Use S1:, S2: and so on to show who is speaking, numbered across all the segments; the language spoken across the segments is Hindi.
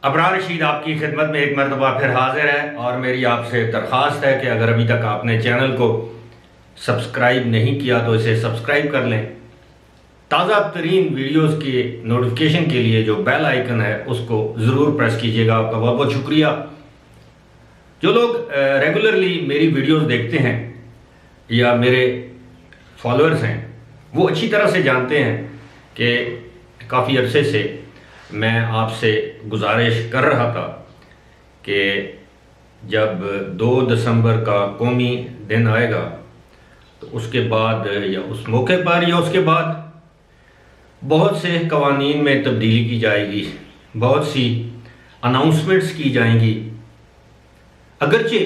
S1: अबरार रशीद आपकी खिदमत में एक मरतबा फिर हाजिर है और मेरी आपसे दरख्वास्त है कि अगर अभी तक आपने चैनल को सब्सक्राइब नहीं किया तो इसे सब्सक्राइब कर लें। ताज़ा तरीन वीडियोज़ के नोटिफिकेशन के लिए जो बेल आइकन है उसको ज़रूर प्रेस कीजिएगा। आपका बहुत बहुत शुक्रिया। जो लोग रेगुलरली मेरी वीडियोज़ देखते हैं या मेरे फॉलोअर्स हैं वो अच्छी तरह से जानते हैं कि काफ़ी अरसे से मैं आपसे गुजारिश कर रहा था कि जब 2 दिसंबर का कौमी दिन आएगा तो उसके बाद या उस मौके पर या उसके बाद बहुत से कवानीन में तब्दीली की जाएगी, बहुत सी अनाउंसमेंट्स की जाएंगी। अगरचे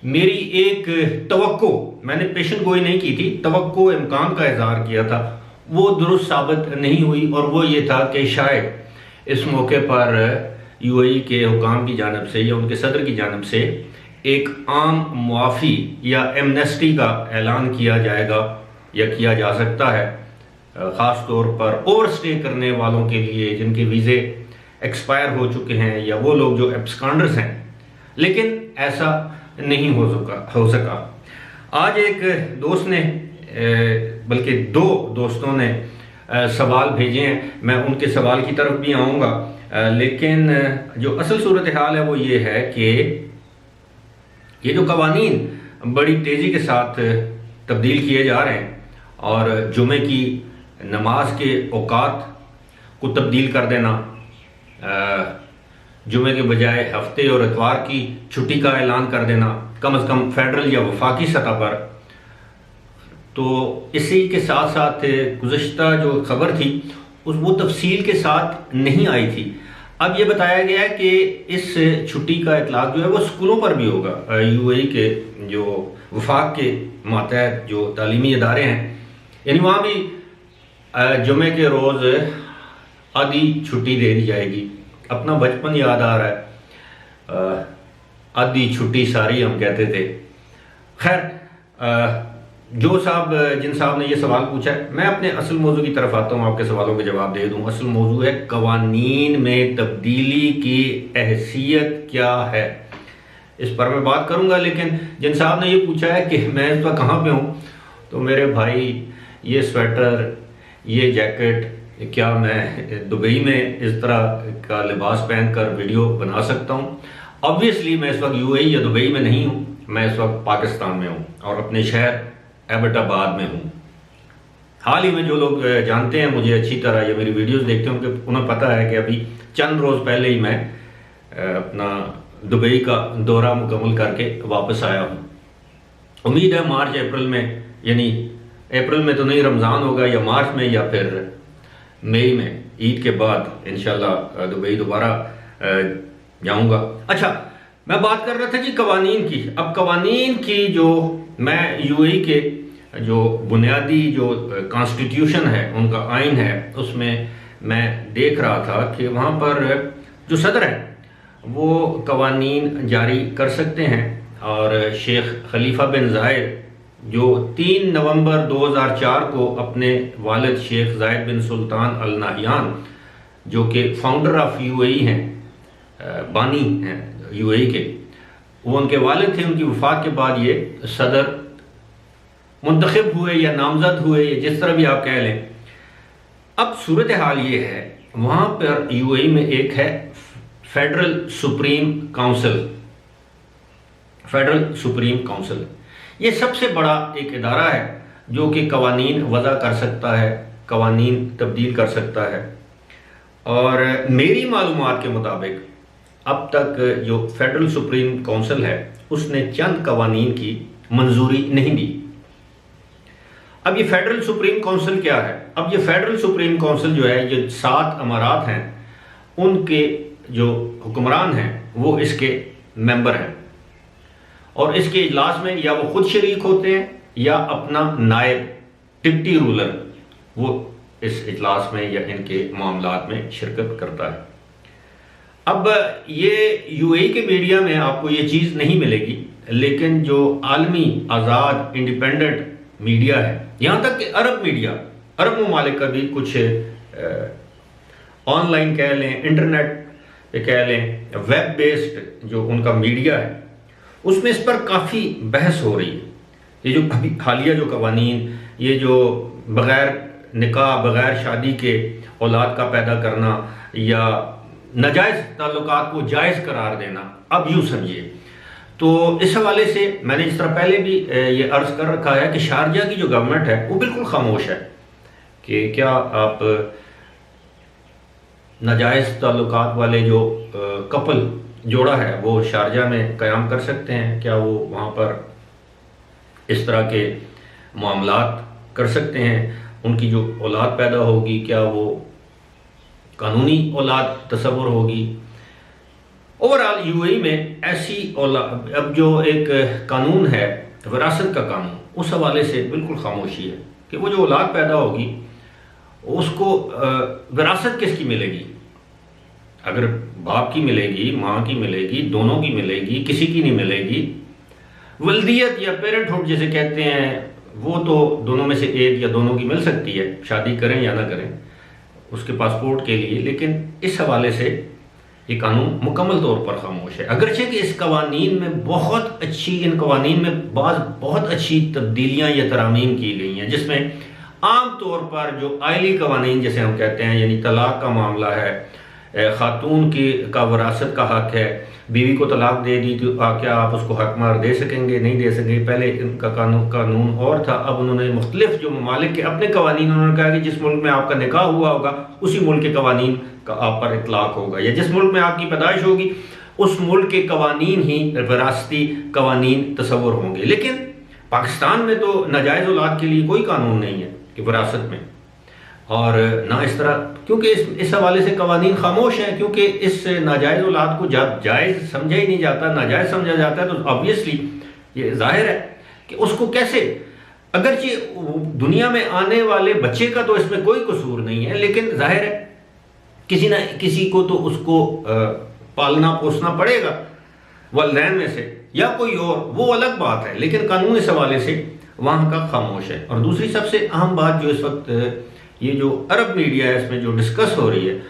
S1: मेरी एक तवक्को, मैंने पेशन गोई नहीं की थी, तवक्को इम्कान का इजहार किया था, वो दुरुस्त साबित नहीं हुई। और वो ये था कि शायद इस मौके पर यूएई के हुकाम की जानिब से या उनके सदर की जानिब से एक आम मुआफ़ी या एमनेस्टी का ऐलान किया जाएगा या किया जा सकता है, ख़ास तौर पर ओवर स्टे करने वालों के लिए जिनके वीज़े एक्सपायर हो चुके हैं या वो लोग जो एब्सकॉन्डर्स हैं। लेकिन ऐसा नहीं हो सका। आज एक दोस्त ने बल्कि 2 दोस्तों ने सवाल भेजे हैं, मैं उनके सवाल की तरफ भी आऊँगा। लेकिन जो असल सूरत हाल है वो ये है कि ये जो कवानीन बड़ी तेज़ी के साथ तब्दील किए जा रहे हैं और जुमे की नमाज के औकात को तब्दील कर देना, जुमे के बजाय हफ्ते और इतवार की छुट्टी का ऐलान कर देना, कम से कम फेडरल या वफाकी सतह पर। तो इसी के साथ साथ गुज़श्ता जो खबर थी वो तफसील के साथ नहीं आई थी। अब ये बताया गया है कि इस छुट्टी का इतलाक जो है वो स्कूलों पर भी होगा। यूएई के जो वफाक के मातहत जो तालीमी इदारे हैं, यानी वहाँ भी जुमे के रोज़ आधी छुट्टी दे दी जाएगी। अपना बचपन याद आ रहा है, आधी छुट्टी सारी हम कहते थे। खैर, जिन साहब ने ये सवाल पूछा है, मैं अपने असल मौजू की तरफ आता हूँ, आपके सवालों के जवाब दे दूँ। असल मौजू है कवानीन में तब्दीली की हैसियत क्या है, इस पर मैं बात करूँगा। लेकिन जिन साहब ने ये पूछा है कि मैं इस वक्त कहाँ पे हूँ, तो मेरे भाई ये स्वेटर, ये जैकेट, क्या मैं दुबई में इस तरह का लिबास पहनकर वीडियो बना सकता हूँ? ऑब्वियसली मैं इस वक्त यूएई या दुबई में नहीं हूँ, मैं इस वक्त पाकिस्तान में हूँ और अपने शहर एबटाबाद में हूँ। हाल ही में जो लोग जानते हैं मुझे अच्छी तरह या मेरी वीडियोस देखते हैं उन्हें पता है कि अभी चंद रोज़ पहले ही मैं अपना दुबई का दौरा मुकम्मल करके वापस आया हूँ। उम्मीद है मार्च अप्रैल में, यानी अप्रैल में तो नहीं, रमज़ान होगा या मार्च में या फिर मई में, ईद के बाद इंशाल्लाह दुबई दोबारा जाऊँगा। अच्छा, मैं बात कर रहा था जी कवानीन की। अब कवानीन की जो मैं यूएई के जो बुनियादी जो कॉन्स्टिट्यूशन है, उनका आइन है, उसमें मैं देख रहा था कि वहाँ पर जो सदर है वो कवानीन जारी कर सकते हैं। और शेख खलीफा बिन जायद जो 3 नवंबर 2004 को अपने वालिद शेख जायद बिन सुल्तान अल नाहियान, जो कि फाउंडर ऑफ यूएई हैं, बानी हैं यूएई के, वो उनके वालिद थे। उनकी वफ़ात के बाद ये सदर मुंतखब हुए या नामजद हुए, या जिस तरह भी आप कह लें। अब सूरत हाल ये है, वहाँ पर यूएई में एक है federal supreme council. Federal supreme council ये सबसे बड़ा एक इदारा है जो कि कवानीन वज़ा कर सकता है, कवानीन तब्दील कर सकता है। और मेरी मालूमात के मुताबिक अब तक जो फेडरल सुप्रीम काउंसिल है उसने चंद कवानीन की मंजूरी नहीं दी। अब ये फेडरल सुप्रीम काउंसिल क्या है? अब ये फेडरल सुप्रीम काउंसिल जो है, ये 7 अमारात हैं, उनके जो हुक्मरान हैं वो इसके मेंबर हैं और इसके इजलास में या वो खुद शरीक होते हैं या अपना नायब डिप्टी रूलर वो इस इजलास में या इनके मामलात में शिरकत करता है। अब ये यूएई के मीडिया में आपको ये चीज़ नहीं मिलेगी, लेकिन जो आलमी आज़ाद इंडिपेंडेंट मीडिया है, यहाँ तक कि अरब मीडिया, अरब ममालिक का भी कुछ ऑनलाइन कह लें, इंटरनेट कह लें वेब बेस्ड जो उनका मीडिया है, उसमें इस पर काफ़ी बहस हो रही है। ये जो अभी हालिया जो कवानीन, ये जो बग़ैर निकाह बग़ैर शादी के औलाद का पैदा करना या नाजायज़ ताल्लुकात को जायज़ करार देना, अब यूँ समझिए। तो इस हवाले से मैंने जिस तरह पहले भी ये अर्ज़ कर रखा है कि शारजा की जो गवर्नमेंट है वो बिल्कुल खामोश है कि क्या आप नाजायज़ ताल्लुकात वाले जो कपल जोड़ा है वो शारजा में क़याम कर सकते हैं, क्या वो वहाँ पर इस तरह के मामलात कर सकते हैं, उनकी जो औलाद पैदा होगी क्या वो कानूनी औलाद तस्वुर होगी। ओवरऑल यूएई में ऐसी औलाद, अब जो एक कानून है विरासत का कानून, उस हवाले से बिल्कुल खामोशी है कि वो जो औलाद पैदा होगी उसको विरासत किसकी मिलेगी। अगर बाप की मिलेगी, माँ की मिलेगी, दोनों की मिलेगी, किसी की नहीं मिलेगी। वल्दियत या पेरेंटहुड जिसे कहते हैं वो तो दोनों में से एक या दोनों की मिल सकती है, शादी करें या ना करें उसके पासपोर्ट के लिए। लेकिन इस हवाले से ये कानून मुकम्मल तौर पर खामोश है। अगरचे कि इस कवानीन में बहुत अच्छी, इन कवानीन में बहुत अच्छी तब्दीलियाँ या तरामीम की गई हैं, जिसमें आम तौर पर जो आइली कवानीन जिसे हम कहते हैं, यानी तलाक का मामला है, खातून की का विरासत का हक है, बीवी को तलाक दे दी तो क्या आप उसको हक मार दे सकेंगे, नहीं दे सकेंगे। पहले इनका कानून और था, अब उन्होंने मुख्तलिफ जो ममालिक के अपने कवानीन, उन्होंने कहा कि जिस मुल्क में आपका निकाह हुआ होगा उसी मुल्क के कवानीन का आप पर इतलाक होगा, या जिस मुल्क में आपकी पैदाइश होगी उस मुल्क के कवानीन ही विरासती कवानीन तस्वुर होंगे। लेकिन पाकिस्तान में तो नाजायज़ औलाद के लिए कोई कानून नहीं है कि विरासत में, और ना इस तरह, क्योंकि इस हवाले से कवानीन खामोश हैं, क्योंकि इस नाजायज़ औलाद को जब जायज़ समझा ही नहीं जाता, नाजायज़ समझा जाता है, तो ऑब्वियसली ये जाहिर है कि उसको कैसे, अगरचे दुनिया में आने वाले बच्चे का तो इसमें कोई कसूर नहीं है, लेकिन जाहिर है किसी ना किसी को तो उसको पालना पोसना पड़ेगा वालिदैन में से या कोई और, वो अलग बात है। लेकिन कानून इस हवाले से वहाँ का खामोश है। और दूसरी सबसे अहम बात जो इस वक्त ये जो अरब मीडिया है इसमें जो डिस्कस हो रही है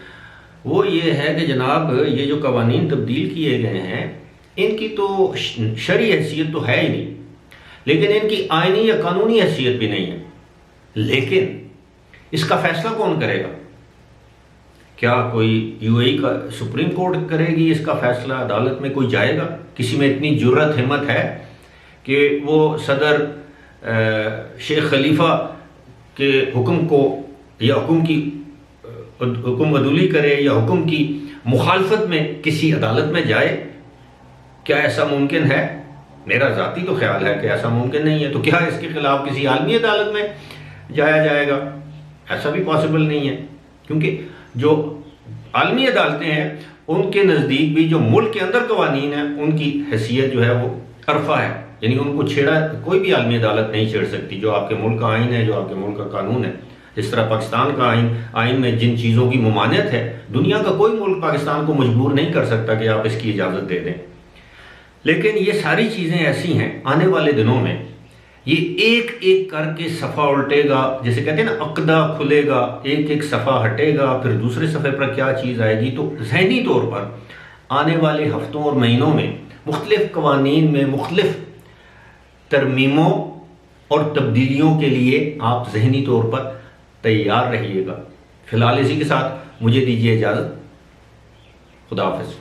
S1: वो ये है कि जनाब ये जो कवानीन तब्दील किए गए हैं इनकी तो शरई हैसियत तो है ही नहीं, लेकिन इनकी आइनी या कानूनी हैसियत भी नहीं है। लेकिन इसका फैसला कौन करेगा? क्या कोई यूएई का सुप्रीम कोर्ट करेगी इसका फैसला? अदालत में कोई जाएगा? किसी में इतनी जुर्रत हिम्मत है कि वो सदर शेख खलीफा के हुक्म को या हुक्म अदूली करे या हुक्म की मुखालफत में किसी अदालत में जाए? क्या ऐसा मुमकिन है? मेरा ज़ाती तो ख्याल है कि ऐसा मुमकिन नहीं है। तो क्या इसके खिलाफ किसी आलमी अदालत में जाया जाएगा? ऐसा भी पॉसिबल नहीं है, क्योंकि जो आलमी अदालतें हैं उनके नज़दीक भी जो मुल्क के अंदर कवानीन है उनकी हैसियत जो है वो अरफा है, यानी उनको छेड़ा कोई भी आलमी अदालत नहीं छेड़ सकती। जो आपके मुल्क का आइन है, जो आपके मुल्क का कानून है, इस तरह पाकिस्तान का आइन में जिन चीज़ों की ममानियत है, दुनिया का कोई मुल्क पाकिस्तान को मजबूर नहीं कर सकता कि आप इसकी इजाज़त दे दें। लेकिन ये सारी चीज़ें ऐसी हैं, आने वाले दिनों में ये एक एक करके सफ़ा उल्टेगा, जैसे कहते हैं ना अक़दा खुलेगा, एक एक सफ़ा हटेगा, फिर दूसरे सफ़े पर क्या चीज़ आएगी। तो ज़हनी तौर पर आने वाले हफ्तों और महीनों में मुख्तलिफ कवानीन में मुख्तलिफ तरमीमों और तब्दीलियों के लिए आप ज़हनी तौर पर तैयार रहिएगा। फ़िलहाल इसी के साथ मुझे दीजिए इजाज़त। खुदा हाफ़िज़।